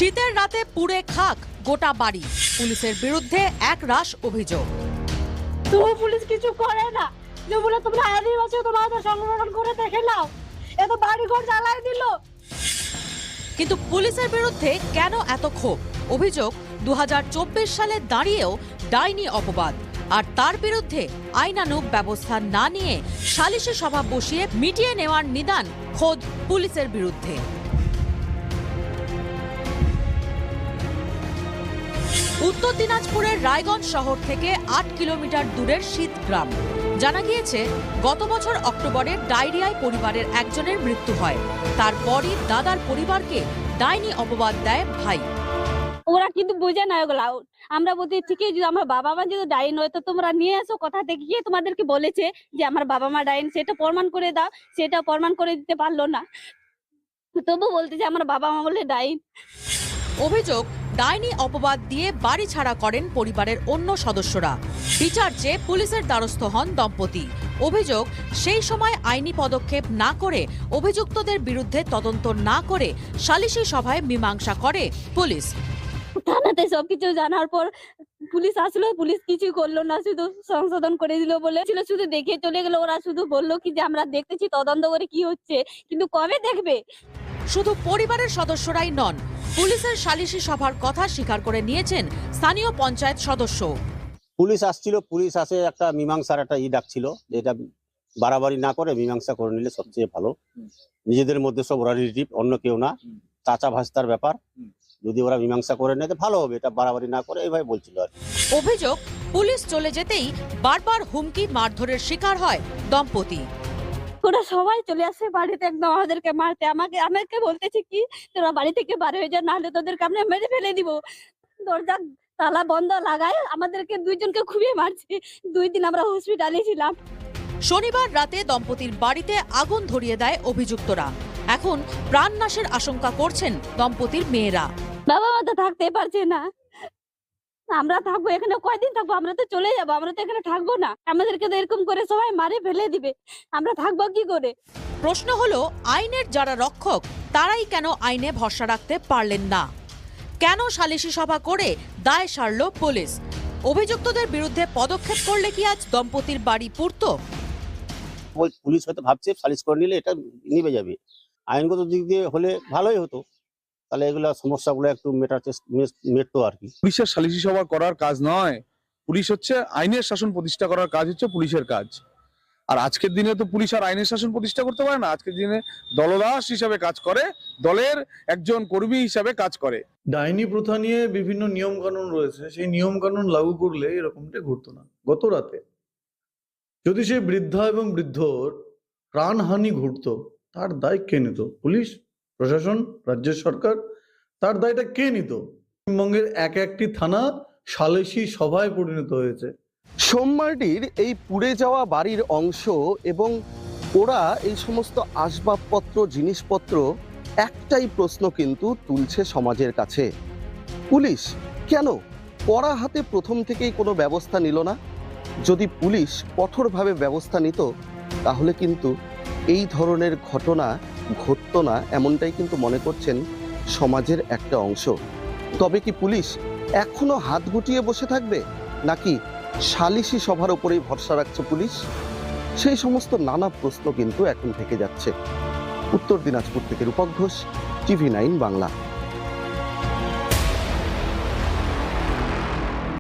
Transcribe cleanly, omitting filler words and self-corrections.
শীতের রাতে পুড়ে খাক গোটা বাড়ি, পুলিশের বিরুদ্ধে এক রাশ অভিযোগ। তো পুলিশ কিছু করে না, যে বলে তোমরা আদিবাসী তোমাদের সংরক্ষণ করে দেখে নাও, এত বাড়ি ঘর জ্বালাই দিল। কিন্তু পুলিশের বিরুদ্ধে কেন এত ক্ষোভ? অভিযোগ 2024 সালে দাঁড়িয়েও ডাইনি অপবাদ, আর তার বিরুদ্ধে আইনানুগ ব্যবস্থা না নিয়ে সালিশি সভা বসিয়ে মিটিয়ে নেওয়ার নিদান খোদ পুলিশের বিরুদ্ধে। উত্তর দিনাজপুরের রায়গঞ্জ শহর থেকে 8 কিলোমিটার দূরের শীতগ্রাম। জানা গিয়েছে গত বছর অক্টোবরে ডায়রিয়ায় পরিবারের একজনের মৃত্যু হয়। তারপরই দাদার পরিবারকে ডাইনি অপবাদ দেয় ভাই। ওরা কিন্তু বুঝে না ওগুলা। আমরা বলতে ঠিকই, যদি আমার বাবা মা যদি ডাইন হয় তো তোমরা নিয়ে এসো, কোথা থেকে গিয়ে তোমাদেরকে বলেছে যে আমার বাবা মা ডাইন, সেটা প্রমাণ করে দাও। সেটা প্রমাণ করে দিতে পারলো না, তবু বলতে যে আমার বাবা মা বলে ডাইন। অভিযোগ, ডাইনি অপবাদ দিয়ে বাড়ি ছাড়া করেন পরিবারের অন্য সদস্যরা। বিচার চেয়ে পুলিশের দ্বারস্থ হন দম্পতি। অভিযোগ, সেই সময় আইনি পদক্ষেপ না করে, অভিযুক্তদের বিরুদ্ধে তদন্ত না করে সালিশি সভায় মীমাংসা করে পুলিশ। থানাতে সবকিছু জানার পর পুলিশ আসলো, পুলিশ কিছুই করলো না, শুধু সংশোধন করে দিল বলেছিল, শুধু দেখে চলে গেল। ওরা শুধু বললো কি যে আমরা দেখতেছি, তদন্ত করে কি হচ্ছে, কিন্তু কবে দেখবে? শুধু পরিবারের সদস্যরাই নন, পুলিশের সালিশি সভার কথা স্বীকার করে নিয়েছেন স্থানীয় পঞ্চায়েত সদস্য। পুলিশ আসছিল, পুলিশ আসে একটা মীমাংসার একটা ডাকছিল, যেটা বাড়াবাড়ি না করে মীমাংসা করে নিলে সবচেয়ে ভালো। নিজেদের মধ্যে সব ওরা রিলেটিভ, অন্য কেউ না, চাচা ভাস্তার ব্যাপার। যদি ওরা মীমাংসা করে নেয় ভালো হবে, এটা বাড়াবাড়ি না করে এইভাবে বলছিল আর। অভিযোগ, পুলিশ চলে যেতেই বারবার হুমকি মারধরের শিকার হয় দম্পতি। ওরা সবাই চলে আসে বাড়িতে, একদম আমাদেরকে মারতে। আমাকে বলতেছে কি, তোরা বাড়ি থেকে বার হয়ে যা, নাহলে তোদেরকে আমরা মেরে ফেলে দিব। দরজা তালা বন্ধ লাগায় আমাদেরকে দুইজনকে খুবই মারছে। 2 দিন আমরা হসপিটালে ছিলাম। শনিবার রাতে দম্পতির বাড়িতে আগুন ধরিয়ে দেয় অভিযুক্তরা। এখন প্রাণনাশের আশঙ্কা করছেন দম্পতির মেয়েরা। বাবা মা তো থাকতে পারছে না, আমরা থাকবো এখানে কয়দিন থাকবো? আমরা তো চলে যাবো, আমরা তো এখানে থাকবো না। আমাদেরকে তো এরকম করে সবাই মারে ফেলে দিবে, আমরা থাকবো কি করে? প্রশ্ন হলো, আইনের যারা রক্ষক তারাই কেন আইনে ভরসা রাখতে পারলেন না? কেন সালিশি সভা করে দায় সারল পুলিশ? অভিযুক্তদের বিরুদ্ধে পদক্ষেপ করলে কি আজ দম্পতির বাড়ি পুড়ত? পুলিশ হয়তো ভাবছে সালিশ করে নিলে এটা নিভে যাবে, আইনগত দিক দিয়ে হলে ভালোই হতো, তাহলে এগুলা সমস্যাগুলো একটু মেটতো আর কি। পুলিশের সালিশি সভা করার কাজ নয়, পুলিশ হচ্ছে আইনের শাসন প্রতিষ্ঠা করার কাজ হচ্ছে পুলিশের কাজ। আর আজকের দিনে তো পুলিশ আর আইনের শাসন প্রতিষ্ঠা করতে পারে না। আজকের দিনে দলদাস হিসাবে কাজ করে, দলের একজন কর্মী হিসাবে কাজ করে। ডাইনি প্রথা নিয়ে বিভিন্ন নিয়ম কানুন রয়েছে, সেই নিয়ম কানুন লাগু করলে এরকমটা ঘটতো না। গত রাতে যদি সেই বৃদ্ধা এবং বৃদ্ধর প্রাণহানি ঘটতো, তার দায় কে নিত? পুলিশ, প্রশাসন, রাজ্যের সরকার, তার দায়টা কে নিত? পশ্চিমবঙ্গের একটি থানা সালিশি সভায় পরিণত হয়েছে। সোমবারটির এই পুড়ে যাওয়া বাড়ির অংশ এবং ওরা এই সমস্ত আসবাবপত্র, জিনিসপত্র, একটাই প্রশ্ন কিন্তু তুলছে সমাজের কাছে। পুলিশ কেন কড়া হাতে প্রথম থেকেই কোনো ব্যবস্থা নিল না? যদি পুলিশ কঠোরভাবে ব্যবস্থা নিত তাহলে কিন্তু এই ধরনের ঘটনা ঘটতো না, এমনটাই কিন্তু মনে করছেন সমাজের একটা অংশ। তবে কি পুলিশ এখনো হাত গুটিয়ে বসে থাকবে, নাকি সালিশি সভার উপরেই ভরসা রাখছে পুলিশ? সেই সমস্ত নানা প্রশ্ন কিন্তু এখন থেকে যাচ্ছে। উত্তর দিনাজপুর থেকে রূপক ঘোষ, TV9 বাংলা।